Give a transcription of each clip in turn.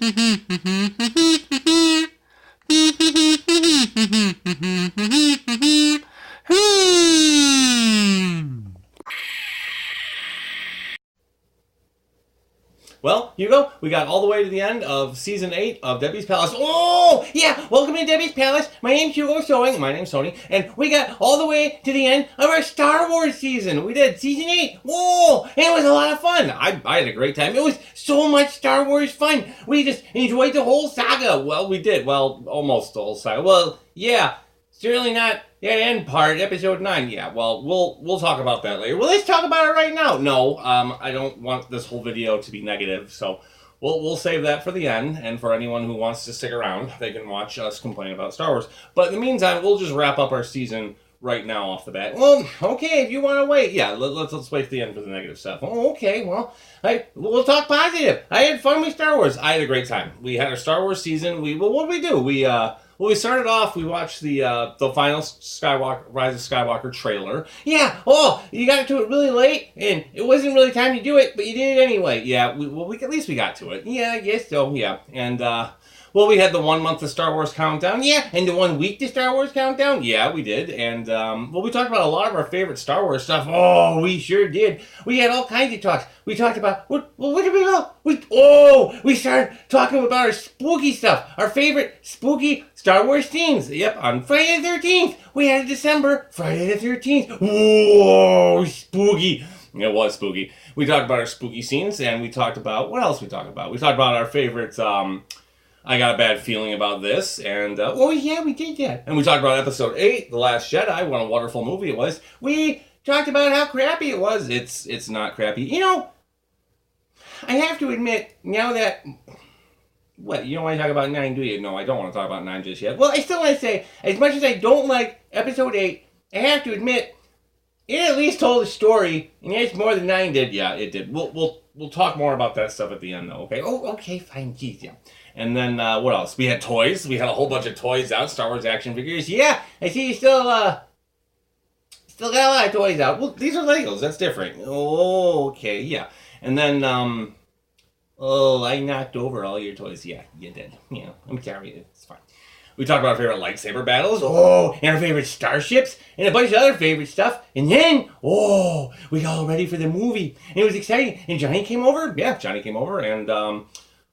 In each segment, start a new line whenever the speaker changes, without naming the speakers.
Well, Hugo, we got all the way to the end of Season 8 of Debbie's Palace. Oh, yeah, welcome to Debbie's Palace. My name's Hugo Sewing. My name's Tony. And we got all the way to the end of our Star Wars season. We did Season 8. Whoa, and it was a lot of fun. I had a great time. It was so much Star Wars fun. We just enjoyed the whole saga. Well, we did. Well, almost the whole saga. Well, yeah, certainly not the end part, episode 9. Yeah, well, we'll talk about that later. Well, let's talk about it right now. No, I don't want this whole video to be negative, so we'll save that for the end, and for anyone who wants to stick around, they can watch us complain about Star Wars. But in the meantime, we'll just wrap up our season right now off the bat. Well, okay, if you want to wait, yeah, let's wait to the end for the negative stuff. Oh, okay, well, we'll talk positive. I had fun with Star Wars. I had a great time. We had our Star Wars season. What did we do? We started off, we watched the final Rise of Skywalker trailer. Yeah, you got to it really late, and it wasn't really time to do it, but you did it anyway. Yeah, at least we got to it. Yeah, I guess so, yeah. And, we had the 1 month of Star Wars countdown, yeah, and the 1 week to Star Wars countdown, yeah, we did. And, we talked about a lot of our favorite Star Wars stuff. Oh, we sure did. We had all kinds of talks. We talked about, what did we go? We started talking about our spooky stuff, our favorite spooky Star Wars themes. Yep, on Friday the 13th, we had a December Friday the 13th. Whoa, spooky. It was spooky. We talked about our spooky scenes, and we talked about, what else we talked about? We talked about our favorites, I got a bad feeling about this, and, yeah, we did that. And we talked about episode 8, The Last Jedi, what a wonderful movie it was. We talked about how crappy it was. It's not crappy. You know, I have to admit, now that, what, you don't want to talk about 9, do you? No, I don't want to talk about 9 just yet. Well, I still want to say, as much as I don't like episode 8, I have to admit, it at least told a story, and it's more than 9 did. Yeah, it did. We'll talk more about that stuff at the end, though, okay? Oh, okay, fine, geez, yeah. And then, what else? We had toys. We had a whole bunch of toys out. Star Wars action figures. Yeah, I see you still got a lot of toys out. Well, these are Legos. That's different. Oh, okay, yeah. And then, I knocked over all your toys. Yeah, you did. Yeah, I'm sorry. It's fine. We talked about our favorite lightsaber battles. Oh, and our favorite starships. And a bunch of other favorite stuff. And then, we got all ready for the movie. And it was exciting. And Johnny came over. Yeah, Johnny came over. And,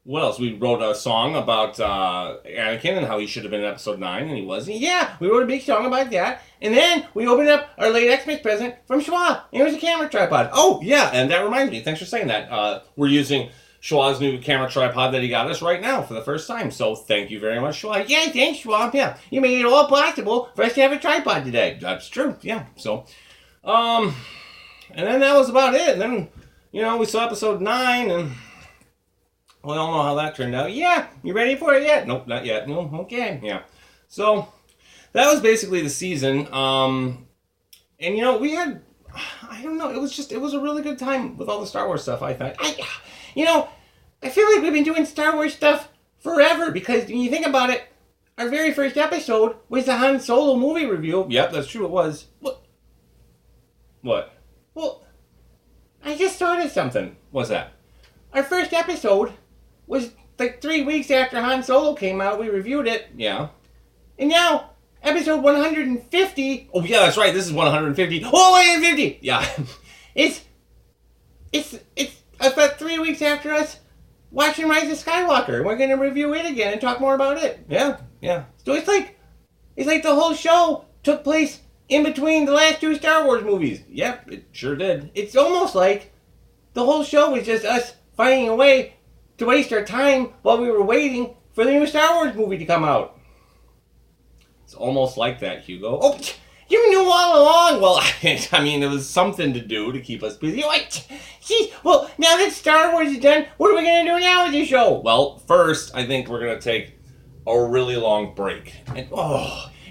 what else? We wrote a song about Anakin and how he should have been in episode 9, and he wasn't. Yeah, we wrote a big song about that. And then we opened up our late Xmas present from Schwa. And it was a camera tripod. Oh, yeah, and that reminds me. Thanks for saying that. We're using Schwa's new camera tripod that he got us right now for the first time. So thank you very much, Schwa. Yeah, thanks, Schwa. Yeah, you made it all possible for us to have a tripod today. That's true. Yeah, so. And then that was about it. And then, we saw episode 9, and we all know how that turned out. Yeah, you ready for it yet? Nope, not yet. No, okay, yeah. So, that was basically the season. And, we had, I don't know, it was a really good time with all the Star Wars stuff, I thought. I feel like we've been doing Star Wars stuff forever, because when you think about it, our very first episode was the Han Solo movie review. Yep, that's true, it was. What? Well, I just thought of something. What's that? Our first episode was like 3 weeks after Han Solo came out. We reviewed it. Yeah. And now, episode 150. Oh, yeah, that's right. This is 150. Oh, 150! Yeah. It's about 3 weeks after us watching Rise of Skywalker. We're going to review it again and talk more about it. Yeah. So it's like the whole show took place in between the last 2 Star Wars movies. Yep, it sure did. It's almost like the whole show was just us finding a way to waste our time while we were waiting for the new Star Wars movie to come out. It's almost like that, Hugo. Oh, you knew all along. Well, I mean, it was something to do to keep us busy. Well, now that Star Wars is done, what are we going to do now with the show? Well, first, I think we're going to take a really long break. And,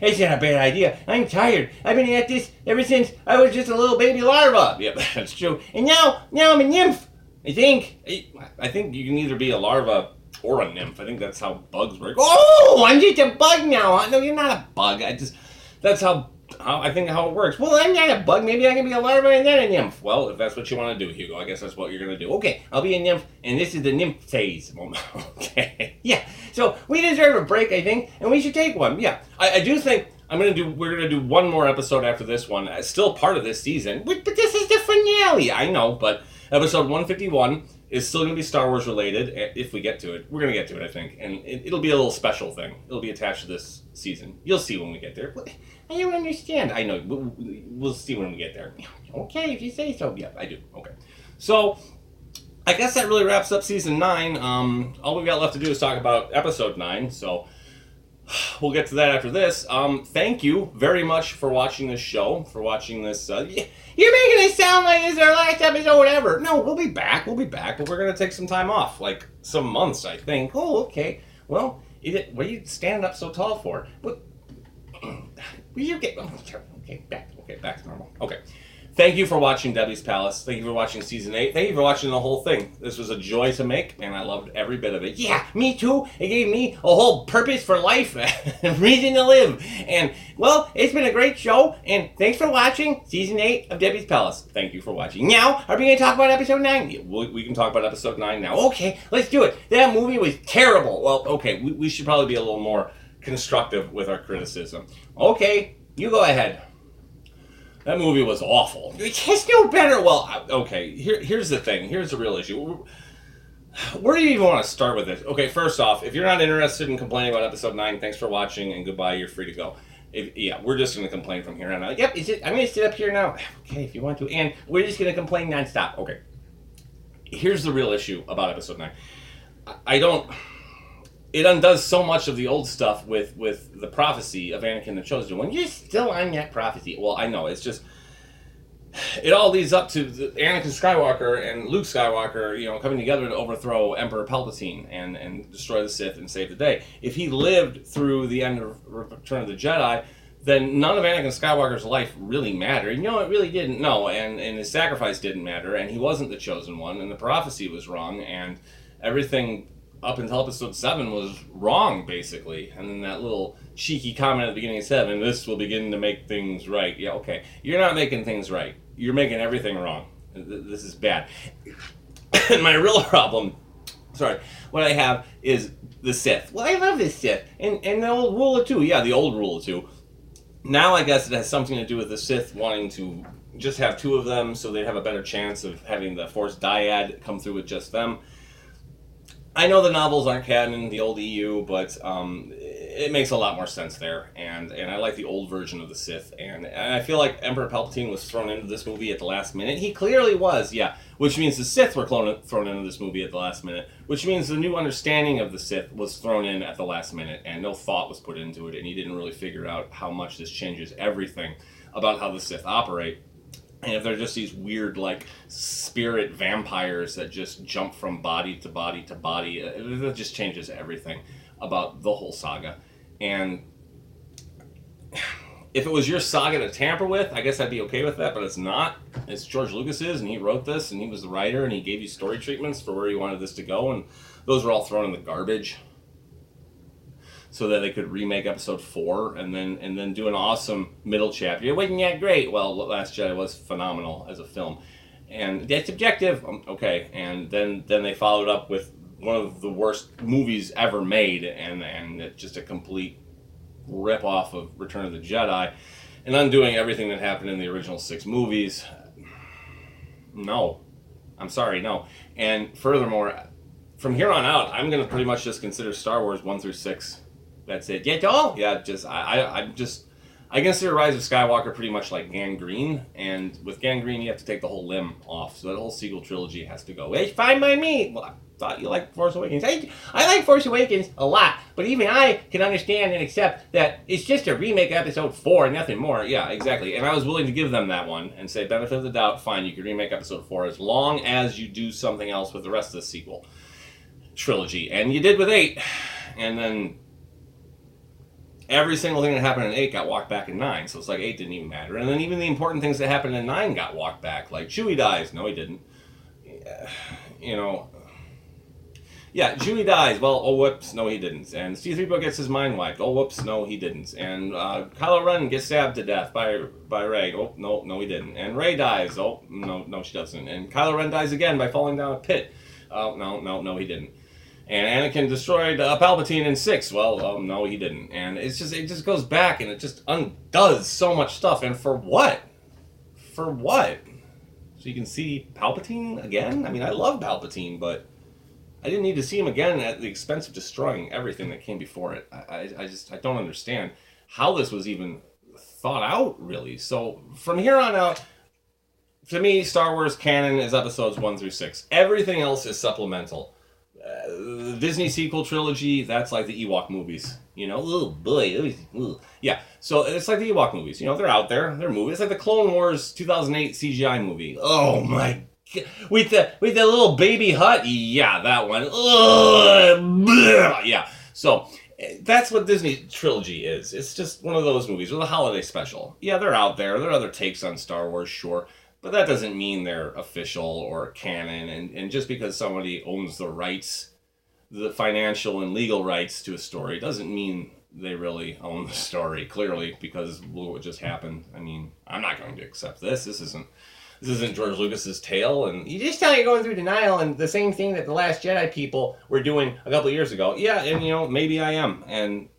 it's not a bad idea. I'm tired. I've been at this ever since I was just a little baby larva. Yep, that's true. And now I'm a nymph. I think you can either be a larva or a nymph. I think that's how bugs work. Oh, I'm just a bug now. No, you're not a bug. That's how I think how it works. Well, I'm not a bug. Maybe I can be a larva and then a nymph. Well, if that's what you want to do, Hugo, I guess that's what you're going to do. Okay, I'll be a nymph, and this is the nymph phase. Okay, yeah. So we deserve a break, I think, and we should take one. Yeah, I do think we're gonna do one more episode after this one. It's still part of this season, but this is the finale. I know, but episode 151 is still going to be Star Wars related, if we get to it. We're going to get to it, I think. And it'll be a little special thing. It'll be attached to this season. You'll see when we get there. I don't understand. I know. We'll see when we get there. Okay, if you say so. Yeah, I do. Okay. So, I guess that really wraps up Season 9. All we've got left to do is talk about Episode 9. So, we'll get to that after this. Thank you very much for watching this show, for watching this. You're making it sound like this is our last episode ever. No, we'll be back, but we're going to take some time off, like some months, I think. Oh, okay. Well, what are you standing up so tall for? What? Will you get... Okay, back to normal. Okay. Thank you for watching Debbie's Palace. Thank you for watching Season 8. Thank you for watching the whole thing. This was a joy to make, and I loved every bit of it. Yeah, me too. It gave me a whole purpose for life, a reason to live. And, well, it's been a great show, and thanks for watching Season 8 of Debbie's Palace. Thank you for watching. Now, are we going to talk about Episode 9? Yeah, we can talk about Episode 9 now. Okay, let's do it. That movie was terrible. Well, okay, we should probably be a little more constructive with our criticism. Okay, you go ahead. That movie was awful. It's no better. Well, okay, here's the thing. Here's the real issue. Where do you even want to start with this? Okay, first off, if you're not interested in complaining about Episode 9, thanks for watching, and goodbye, you're free to go. We're just going to complain from here on out. Yep, I'm going to sit up here now. Okay, if you want to. And we're just going to complain nonstop. Okay. Here's the real issue about Episode 9. It undoes so much of the old stuff with the prophecy of Anakin the Chosen One. You're still on that prophecy. Well, I know. It's just... It all leads up to Anakin Skywalker and Luke Skywalker, coming together to overthrow Emperor Palpatine and destroy the Sith and save the day. If he lived through the end of Return of the Jedi, then none of Anakin Skywalker's life really mattered. It really didn't. No, and his sacrifice didn't matter, and he wasn't the Chosen One, and the prophecy was wrong, and everything up until Episode 7 was wrong, basically. And then that little cheeky comment at the beginning of 7, this will begin to make things right. Yeah, okay. You're not making things right. You're making everything wrong. This is bad. And my real problem, what I have is the Sith. Well, I love the Sith. And the old rule of two. Yeah, the old rule of two. Now I guess it has something to do with the Sith wanting to just have two of them so they'd have a better chance of having the Force dyad come through with just them. I know the novels aren't canon, the old EU, but it makes a lot more sense there, and I like the old version of the Sith, and I feel like Emperor Palpatine was thrown into this movie at the last minute. He clearly was, yeah, which means the Sith were thrown into this movie at the last minute, which means the new understanding of the Sith was thrown in at the last minute, and no thought was put into it, and he didn't really figure out how much this changes everything about how the Sith operate. And if they're just these weird, spirit vampires that just jump from body to body to body, it just changes everything about the whole saga. And if it was your saga to tamper with, I guess I'd be okay with that, but it's not. It's George Lucas's, and he wrote this, and he was the writer, and he gave you story treatments for where he wanted this to go, and those were all thrown in the garbage so that they could remake Episode 4 and then do an awesome middle chapter. It wasn't that great. Well, Last Jedi was phenomenal as a film. And that's subjective. Okay. And then they followed up with one of the worst movies ever made and just a complete rip-off of Return of the Jedi and undoing everything that happened in the original 6 movies. No. I'm sorry, no. And furthermore, from here on out, I'm going to pretty much just consider Star Wars 1 through 6. That's it. That's all? Yeah, I consider Rise of Skywalker pretty much like gangrene, and with gangrene you have to take the whole limb off, so that whole sequel trilogy has to go. It's fine by me. Well, I thought you liked Force Awakens. I like Force Awakens a lot, but even I can understand and accept that it's just a remake of Episode 4 and nothing more. Yeah, exactly. And I was willing to give them that one and say, benefit of the doubt, fine, you can remake Episode 4 as long as you do something else with the rest of the sequel trilogy. And you did with 8, and then every single thing that happened in 8 got walked back in 9, so it's like 8 didn't even matter. And then even the important things that happened in 9 got walked back, like Chewie dies. No, he didn't. Yeah, Chewie dies. Well, oh whoops, no he didn't. And C-3PO gets his mind wiped. Oh whoops, no he didn't. And Kylo Ren gets stabbed to death by Rey. Oh no he didn't. And Rey dies. Oh no she doesn't. And Kylo Ren dies again by falling down a pit. Oh no he didn't. And Anakin destroyed Palpatine in 6. Well, no he didn't. And it just goes back and it just undoes so much stuff. And for what? For what? So you can see Palpatine again? I mean, I love Palpatine, but I didn't need to see him again at the expense of destroying everything that came before it. I don't understand how this was even thought out, really. So from here on out, to me, Star Wars canon is episodes 1 through 6. Everything else is supplemental. The Disney sequel trilogy, that's like the Ewok movies. You know, oh boy, yeah. So it's like the Ewok movies. You know, they're out there, they're movies. It's like the Clone Wars 2008 CGI movie. Oh my. With the little baby hut, yeah, that one. Yeah. So that's what Disney trilogy is. It's just one of those movies with a holiday special. Yeah, they're out there. There are other takes on Star Wars, sure, but that doesn't mean they're official or canon. And just because somebody owns the rights, the financial and legal rights to a story, doesn't mean they really own the story. Clearly, because look what just happened. I mean, I'm not going to accept this. This isn't George Lucas's tale, and you just tell you're going through denial, and the same thing that the Last Jedi people were doing a couple of years ago. Yeah, and you know, maybe I am, and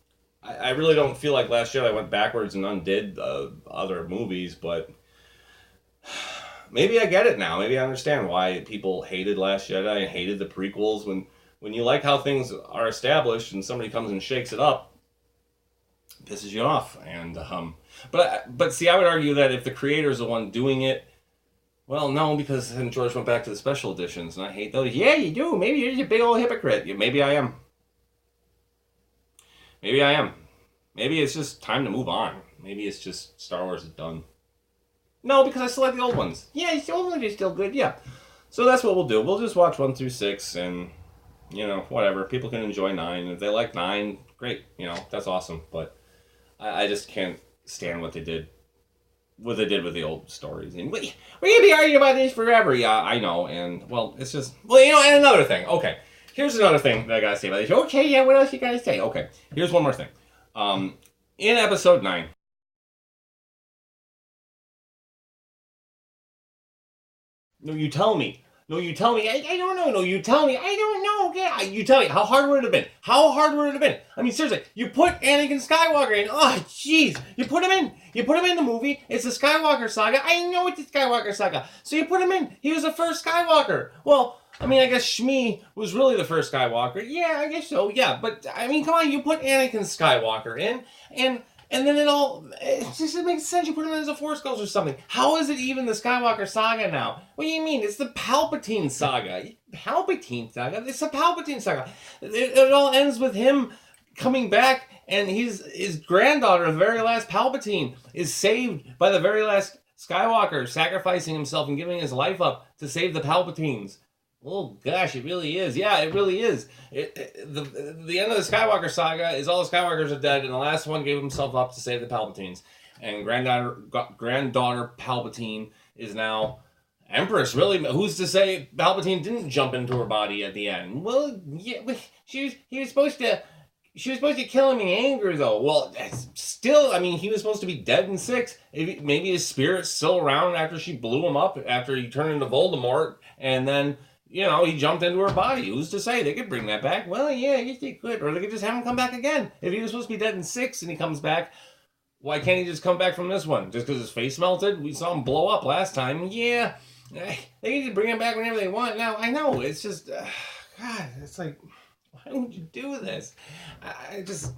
I really don't feel like Last Jedi went backwards and undid other movies, but maybe I get it now. Maybe I understand why people hated Last Jedi and hated the prequels. When you like how things are established and somebody comes and shakes it up, it pisses you off. And but see, I would argue that if the creator is the one doing it. Well, no, because then George went back to the special editions, and I hate those. Yeah, you do. Maybe you're just a big old hypocrite. Maybe I am. Maybe it's just time to move on. Maybe it's just Star Wars is done. No, because I still like the old ones. Yeah, the old ones are still good, yeah. So that's what we'll do. We'll just watch 1 through 6, and, you know, whatever. People can enjoy 9. If they like 9, great. You know, that's awesome. But I just can't stand what they did with the old stories. And we're going to be arguing about this forever. Yeah, I know. And, well, it's just... Well, you know, and another thing. Okay. Here's another thing that I got to say about this. Okay, yeah, what else you got to say? Okay. Here's one more thing. In episode 9... No, you tell me. I don't know. No, you tell me. I don't know. Yeah, you tell me. How hard would it have been? I mean, seriously, you put Anakin Skywalker in. Oh, jeez. You put him in. The movie. It's the Skywalker saga. I know it's the Skywalker saga. So you put him in. He was the first Skywalker. Well, I mean, I guess Shmi was really the first Skywalker. Yeah, I guess so. Yeah, but, I mean, come on. You put Anakin Skywalker in, and then it just makes sense. You put him in as a Force Ghost or something. How is it even the Skywalker saga now? What do you mean? It's the Palpatine saga. It's the Palpatine saga. It all ends with him coming back, and his granddaughter, the very last Palpatine, is saved by the very last Skywalker, sacrificing himself and giving his life up to save the Palpatines. Oh gosh, it really is. Yeah, it really is. The end of the Skywalker saga is all the Skywalkers are dead, and the last one gave himself up to save the Palpatines. And granddaughter Palpatine is now Empress. Really, who's to say Palpatine didn't jump into her body at the end? Well, yeah, she was supposed to kill him in anger, though. Well, still, I mean, he was supposed to be dead in 6. Maybe his spirit's still around after she blew him up, after he turned into Voldemort, and then. You know, he jumped into her body. Who's to say? They could bring that back. Well, yeah, I guess they could. Or they could just have him come back again. If he was supposed to be dead in 6 and he comes back, why can't he just come back from this one? Just because his face melted? We saw him blow up last time. Yeah, they can just bring him back whenever they want. Now, I know, it's just... God, it's like... Why would you do this? I just...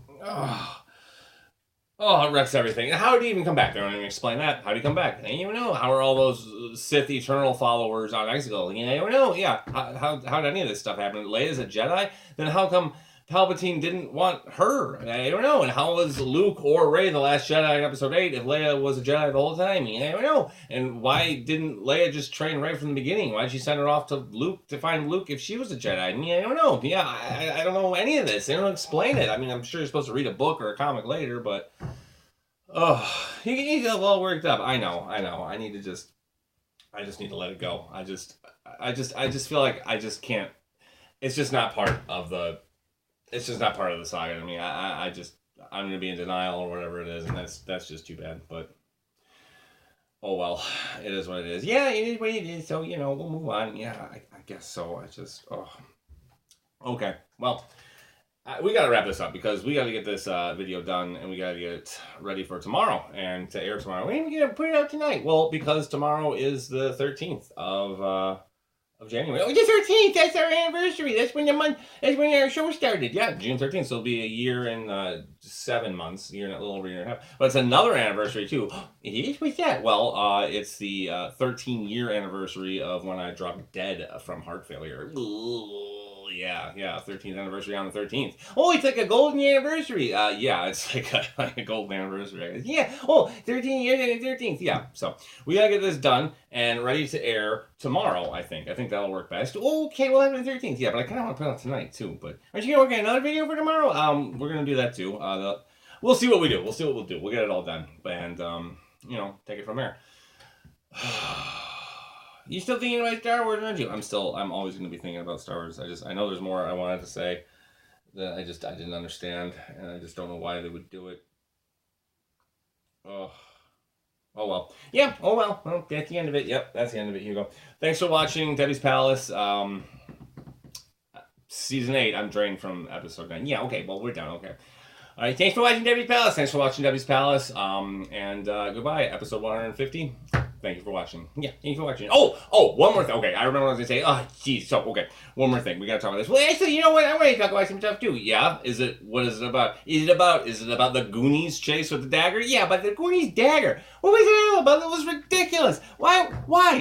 Oh, it wrecks everything. How did he even come back? They don't even explain that. How did he come back? They don't even know. How are all those Sith Eternal followers on Exegol? You don't know. Yeah. How did any of this stuff happen? Leia's a Jedi? Then how come Palpatine didn't want her? I don't know. And how was Luke or Rey the last Jedi in Episode 8 if Leia was a Jedi the whole time? I don't know. And why didn't Leia just train right from the beginning? Why did she send her off to Luke to find Luke if she was a Jedi? I don't know. Yeah, I don't know any of this. They don't explain it. I mean, I'm sure you're supposed to read a book or a comic later, but... Oh, you get all worked up. I know. I just need to let it go. I just feel like I just can't. it's just not part of the. It's just not part of the saga to me. I'm gonna be in denial or whatever it is, and that's just too bad. But oh well, it is what it is. Yeah, it is what it is. So we'll move on. Yeah, I guess so. Okay. Well, we got to wrap this up because we got to get this video done and we got to get it ready for tomorrow and to air tomorrow. We ain't gonna put it out tonight. Well, because tomorrow is the 13th of January. Oh, the 13th. That's our anniversary. That's when our show started. Yeah, June 13th. So it'll be a year and 7 months. A little over a year and a half. But it's another anniversary too. It is. What's that? Well, it's the 13-year anniversary of when I dropped dead from heart failure. Ooh. Yeah, 13th anniversary on the 13th. Oh, it's like a golden anniversary. Yeah, it's like a golden anniversary. Yeah, 13 years and the 13th. Yeah, so we gotta get this done and ready to air tomorrow, I think. I think that'll work best. Okay, we'll have it on the 13th. Yeah, but I kind of want to put it out tonight, too. But aren't you gonna work on another video for tomorrow? We're gonna do that, too. We'll see what we do. We'll see what we'll do. We'll get it all done. And, take it from there. You still thinking about Star Wars, aren't you? I'm always going to be thinking about Star Wars. I know there's more I wanted to say that I didn't understand, and I just don't know why they would do it. Oh well. Yeah, oh well. Well, that's the end of it. Yep, that's the end of it, Hugo. Thanks for watching Debbie's Palace. Season 8, I'm drained from episode 9. Yeah, okay, well, we're done, okay. All right, thanks for watching Debbie's Palace. Thanks for watching Debbie's Palace. And goodbye, episode 150. Thank you for watching. Yeah, thank you for watching. Oh, one more thing. Okay, I remember what I was going to say. Oh, geez. So, okay, one more thing. We got to talk about this. Well, actually, you know what? I want to talk about some stuff, too. Yeah? What is it about? Is it about the Goonies chase with the dagger? Yeah, but the Goonies dagger. What was it all about? It was ridiculous. Why?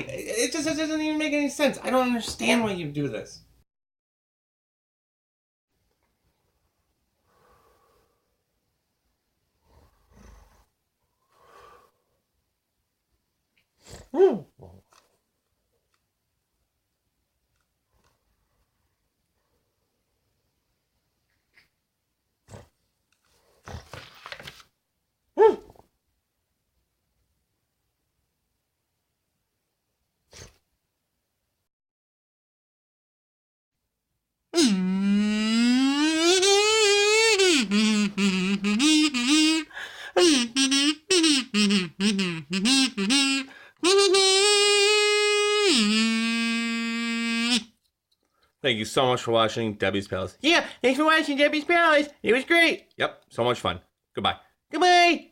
It just doesn't even make any sense. I don't understand why you do this. Thank you so much for watching Debbie's Palace. Yeah, thanks for watching Debbie's Palace. It was great. Yep, so much fun. Goodbye. Goodbye.